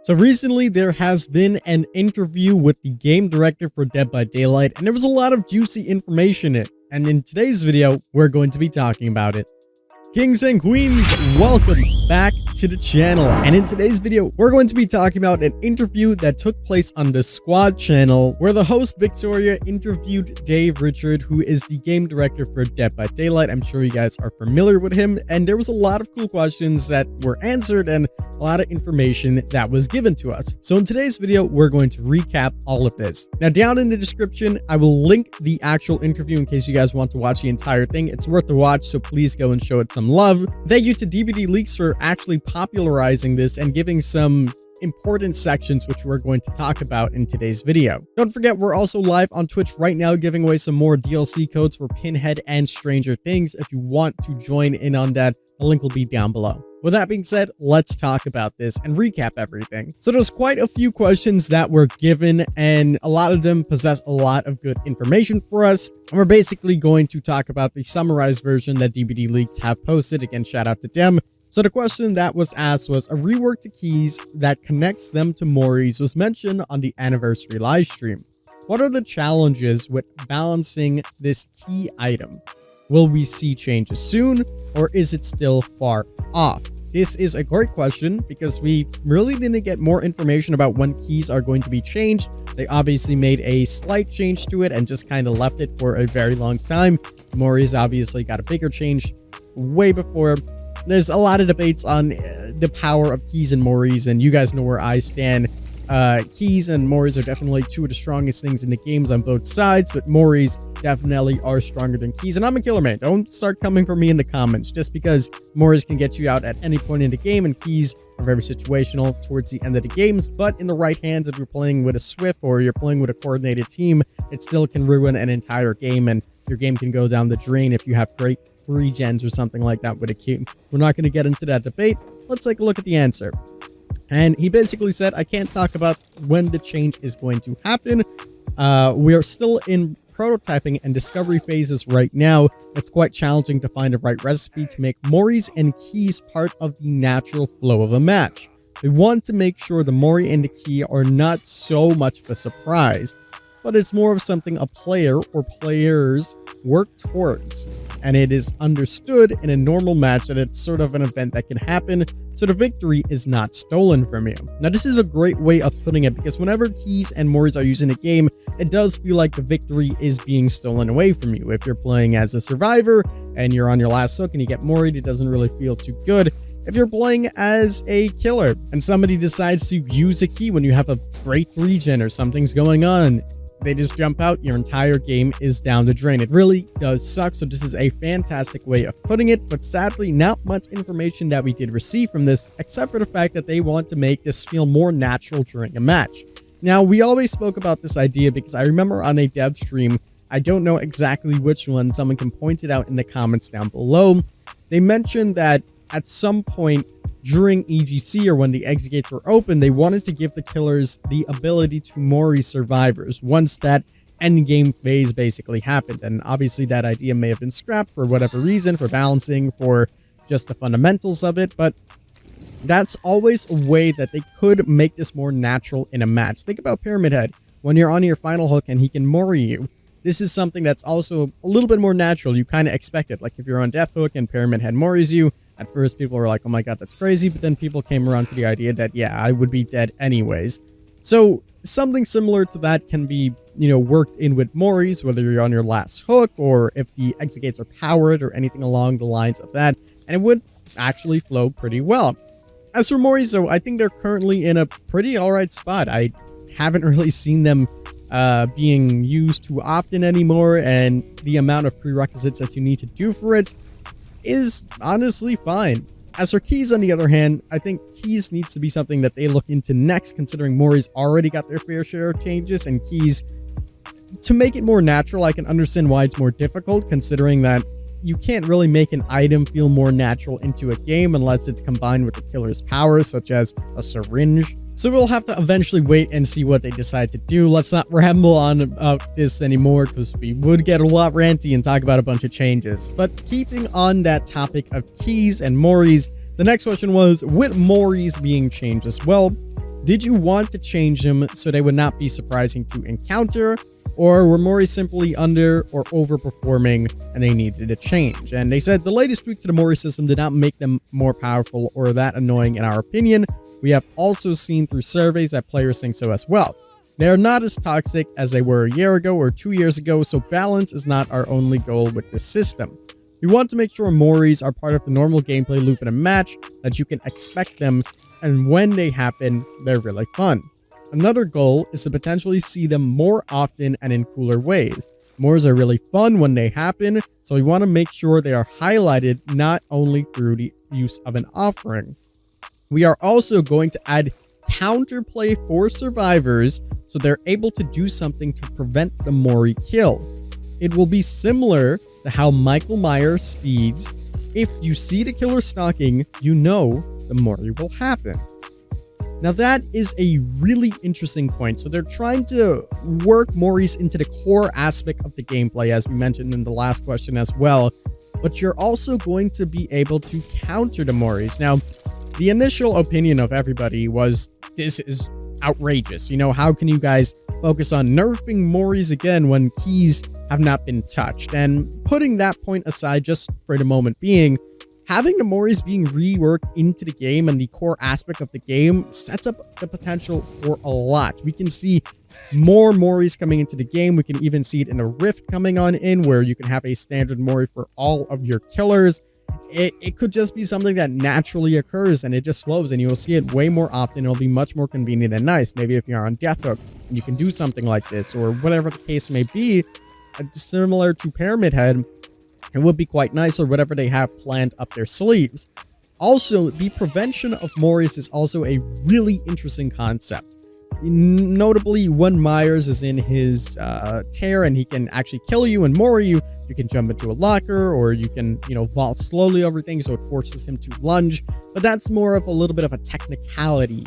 So recently there has been an interview with the game director for Dead by Daylight, and there was a lot of juicy information in it. And in today's video, we're going to be talking about it. Kings and queens, welcome back to the channel. And in today's video, we're going to be talking about an interview that took place on the Squad channel, where the host Victoria interviewed Dave Richard, who is the game director for Dead by Daylight. I'm sure you guys are familiar with him, and there was a lot of cool questions that were answered and a lot of information that was given to us. So in today's video, we're going to recap all of this. Now, down in the description, I will link the actual interview in case you guys want to watch the entire thing. It's worth the watch, so please go and show it some love. Thank you to DBD Leaks for actually popularizing this and giving some important sections which we're going to talk about in today's video. Don't forget, we're also live on Twitch right now giving away some more DLC codes for Pinhead and Stranger Things. If you want to join in on that, the link will be down below. With that being said, let's talk about this and recap everything. So there's quite a few questions that were given, and a lot of them possess a lot of good information for us. And we're basically going to talk about the summarized version that DBD Leaks have posted. Again, shout out to them. So the question that was asked was, a rework to keys that connects them to Mori's was mentioned on the anniversary livestream. What are the challenges with balancing this key item? Will we see changes soon, or is it still far off? This is a great question because we really didn't get more information about when keys are going to be changed. They obviously made a slight change to it and just kind of left it for a very long time. Mori's obviously got a bigger change way before. There's a lot of debates on the power of keys and Mori's, and you guys know where I stand. Keys and Mori's are definitely two of the strongest things in the games on both sides, but Mori's definitely are stronger than keys. And I'm a killer man. Don't start coming for me in the comments just because Mori's can get you out at any point in the game, and keys are very situational towards the end of the games. But in the right hands, if you're playing with a Swift or you're playing with a coordinated team, it still can ruin an entire game, and your game can go down the drain if you have great regens or something like that with a key. We're not going to get into that debate. Let's take a look at the answer. And he basically said, I can't talk about when the change is going to happen. We are still in prototyping and discovery phases right now. It's quite challenging to find the right recipe to make Mori's and keys part of the natural flow of a match. We want to make sure the Mori and the key are not so much of a surprise, but it's more of something a player or players work towards. And it is understood in a normal match that it's sort of an event that can happen, so the victory is not stolen from you. Now, this is a great way of putting it, because whenever keys and Mori's are used in a game, it does feel like the victory is being stolen away from you. If you're playing as a survivor and you're on your last hook and you get Mori'd, it doesn't really feel too good. If you're playing as a killer and somebody decides to use a key when you have a great regen or something's going on, they just jump out, your entire game is down the drain. It really does suck. So this is a fantastic way of putting it, but sadly not much information that we did receive from this, except for the fact that they want to make this feel more natural during a match. Now, we always spoke about this idea because I remember on a dev stream, I don't know exactly which one, someone can point it out in the comments down below. They mentioned that at some point during EGC, or when the exit gates were open, they wanted to give the killers the ability to Mori survivors once that end game phase basically happened. And obviously that idea may have been scrapped for whatever reason, for balancing, for just the fundamentals of it, but that's always a way that they could make this more natural in a match. Think about Pyramid Head. When you're on your final hook and he can Mori you, this is something that's also a little bit more natural. You kind of expect it. Like if you're on Death Hook and Pyramid Head Mori's you, at first people were like, oh my god, that's crazy. But then people came around to the idea that, yeah, I would be dead anyways. So something similar to that can be, worked in with Mori's, whether you're on your last hook or if the exit gates are powered or anything along the lines of that. And it would actually flow pretty well. As for Mori's, though, I think they're currently in a pretty alright spot. I haven't really seen them being used too often anymore, and the amount of prerequisites that you need to do for it is honestly fine. As for keys, on the other hand, I think keys needs to be something that they look into next, considering Mori's already got their fair share of changes, and keys, to make it more natural, I can understand why it's more difficult, considering that you can't really make an item feel more natural into a game unless it's combined with the killer's powers, such as a syringe. So we'll have to eventually wait and see what they decide to do. Let's not ramble on about this anymore, because we would get a lot ranty and talk about a bunch of changes. But keeping on that topic of keys and Mori's, the next question was, with Mori's being changed as well, Did you want to change them so they would not be surprising to encounter, or were Moris simply under or overperforming and they needed a change? And they said the latest tweak to the Mori system did not make them more powerful or that annoying in our opinion. We have also seen through surveys that players think so as well. They are not as toxic as they were a year ago or 2 years ago, so balance is not our only goal with this system. We want to make sure Moris are part of the normal gameplay loop in a match, that you can expect them, and when they happen, they're really fun. Another goal is to potentially see them more often and in cooler ways. Moris are really fun when they happen, so we want to make sure they are highlighted not only through the use of an offering. We are also going to add counterplay for survivors so they're able to do something to prevent the Mori kill. It will be similar to how Michael Myers speeds. If you see the killer stalking, you know the Mori will happen. Now that is a really interesting point. So they're trying to work Moris into the core aspect of the gameplay, as we mentioned in the last question as well. But you're also going to be able to counter the Moris. Now, the initial opinion of everybody was, this is outrageous. You know, how can you guys focus on nerfing Moris again when keys have not been touched? And putting that point aside just for the moment being, having the Moris being reworked into the game and the core aspect of the game sets up the potential for a lot. We can see more Moris coming into the game. We can even see it in a Rift coming on in, where you can have a standard Mori for all of your killers. It could just be something that naturally occurs and it just flows, and you'll see it way more often. It'll be much more convenient and nice. Maybe if you're on Death Hook and you can do something like this, or whatever the case may be, similar to Pyramid Head, it would be quite nice, or whatever they have planned up their sleeves. Also, the prevention of Moris is also a really interesting concept. Notably, when Myers is in his tear and he can actually kill you and Mori you, you can jump into a locker, or you can, vault slowly over things, so it forces him to lunge. But that's more of a little bit of a technicality.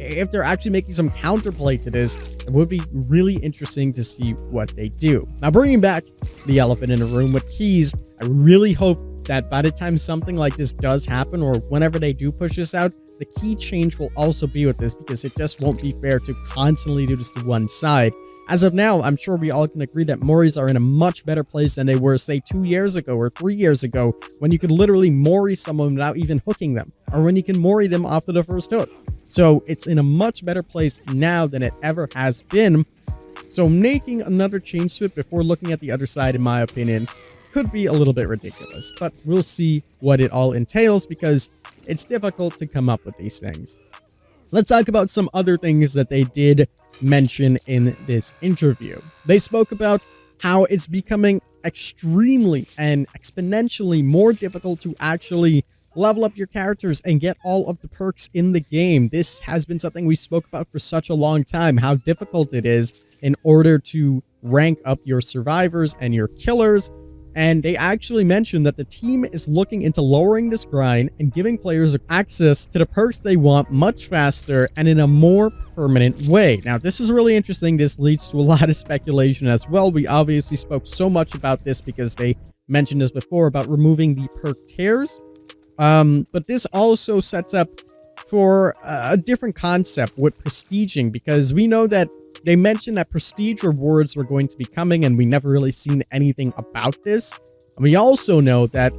If they're actually making some counterplay to this, it would be really interesting to see what they do. Now, bringing back the elephant in the room with keys, I really hope that by the time something like this does happen, or whenever they do push this out, the key change will also be with this, because it just won't be fair to constantly do this to one side. As of now, I'm sure we all can agree that Moris are in a much better place than they were, say, 2 years ago or 3 years ago, when you could literally Mori someone without even hooking them, or when you can Mori them after the first hook. So it's in a much better place now than it ever has been. So making another change to it before looking at the other side, in my opinion, could be a little bit ridiculous, but we'll see what it all entails, because it's difficult to come up with these things. Let's talk about some other things that they did mention in this interview. They spoke about how it's becoming extremely and exponentially more difficult to actually level up your characters and get all of the perks in the game. This has been something we spoke about for such a long time, how difficult it is in order to rank up your survivors and your killers. And they actually mentioned that the team is looking into lowering this grind and giving players access to the perks they want much faster and in a more permanent way. Now, this is really interesting. This leads to a lot of speculation as well. We obviously spoke so much about this because they mentioned this before about removing the perk tiers. But this also sets up for a different concept with prestiging, because we know that they mentioned that prestige rewards were going to be coming, and we never really seen anything about this. And we also know that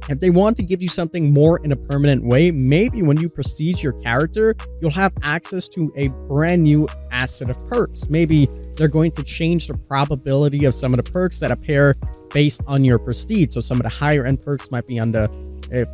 if they want to give you something more in a permanent way, maybe when you prestige your character, you'll have access to a brand new asset of perks. Maybe they're going to change the probability of some of the perks that appear based on your prestige. So some of the higher end perks might be on the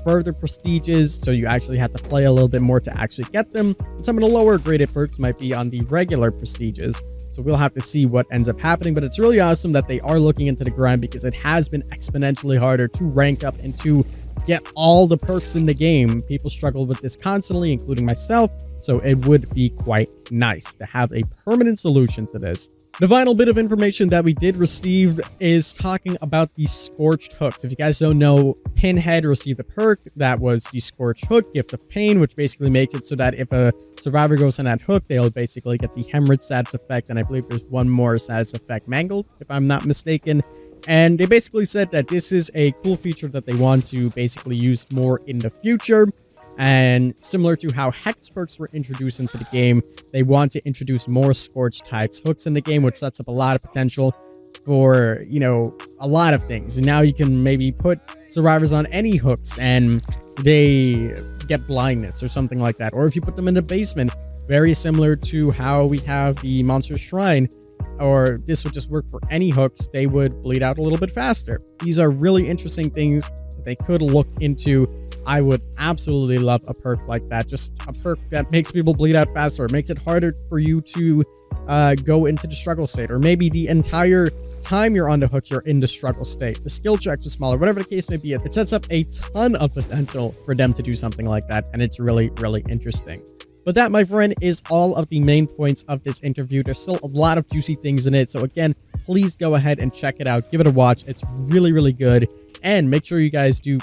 further prestiges, so you actually have to play a little bit more to actually get them. And some of the lower graded perks might be on the regular prestiges. So we'll have to see what ends up happening, but it's really awesome that they are looking into the grind, because it has been exponentially harder to rank up and to get all the perks in the game. People struggle with this constantly, including myself, so it would be quite nice to have a permanent solution to this. The final bit of information that we did receive is talking about the Scourged hooks. If you guys don't know, Pinhead received a perk that was the Scourged hook, Gift of Pain, which basically makes it so that if a survivor goes on that hook, they'll basically get the Hemorrhage status effect, and I believe there's one more status effect, Mangled, if I'm not mistaken. And they basically said that this is a cool feature that they want to basically use more in the future. And similar to how Hex perks were introduced into the game, they want to introduce more Scourge types hooks in the game, which sets up a lot of potential for, you know, a lot of things. And now you can maybe put survivors on any hooks and they get blindness or something like that. Or if you put them in the basement, very similar to how we have the Monster Shrine, or this would just work for any hooks, they would bleed out a little bit faster. These are really interesting things that they could look into. I would absolutely love a perk like that. Just a perk that makes people bleed out faster, or makes it harder for you to go into the struggle state, or maybe the entire time you're on the hook, you're in the struggle state. The skill checks are smaller, whatever the case may be. It sets up a ton of potential for them to do something like that, and it's really, really interesting. But that, my friend, is all of the main points of this interview. There's still a lot of juicy things in it. So again, please go ahead and check it out. Give it a watch. It's really, really good. And make sure you guys do.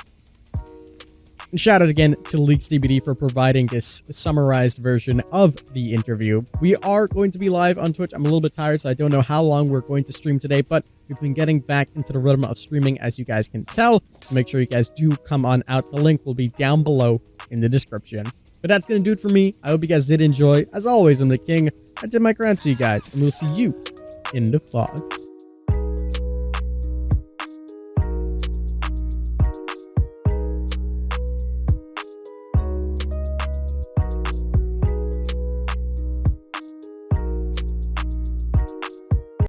And shout out again to LeaksDBD for providing this summarized version of the interview. We are going to be live on Twitch. I'm a little bit tired, so I don't know how long we're going to stream today, but we've been getting back into the rhythm of streaming, as you guys can tell. So make sure you guys do come on out. The link will be down below in the description. But that's going to do it for me. I hope you guys did enjoy. As always, I'm the King. I did my grand to you guys, and we'll see you in the vlog.